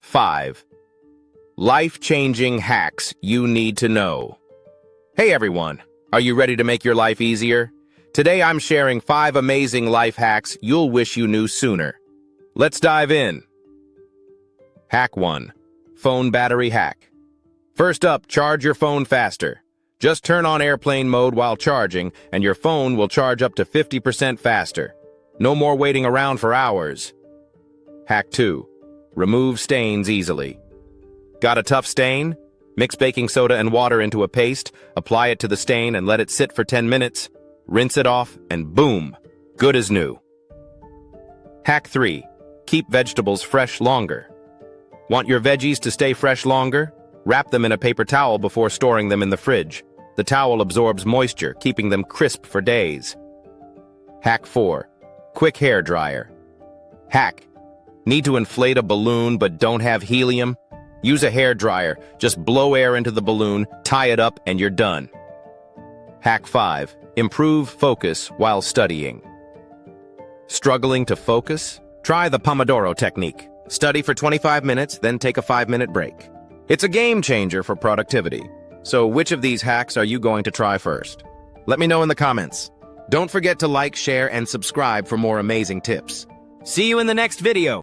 5. Life-changing hacks you need to know. Hey everyone, are you ready to make your life easier? Today I'm sharing 5 amazing life hacks you'll wish you knew sooner. Let's dive in. Hack 1. Phone battery hack. First up, charge your phone faster. Just turn on airplane mode while charging, and your phone will charge up to 50% faster. No more waiting around for hours. Hack 2. Remove stains easily. Got a tough stain? Mix baking soda and water into a paste, apply it to the stain and let it sit for 10 minutes. Rinse it off, and boom, good as new. Hack 3. Keep vegetables fresh longer. Want your veggies to stay fresh longer? Wrap them in a paper towel before storing them in the fridge. The towel absorbs moisture, keeping them crisp for days. Hack 4. Quick hair dryer. Hack. Need to inflate a balloon but don't have helium? Use a hair dryer. Just blow air into the balloon, tie it up, and you're done. Hack 5. Improve focus while studying. Struggling to focus? Try the Pomodoro technique. Study for 25 minutes, then take a 5-minute break. It's a game changer for productivity. So which of these hacks are you going to try first? Let me know in the comments. Don't forget to like, share, and subscribe for more amazing tips. See you in the next video.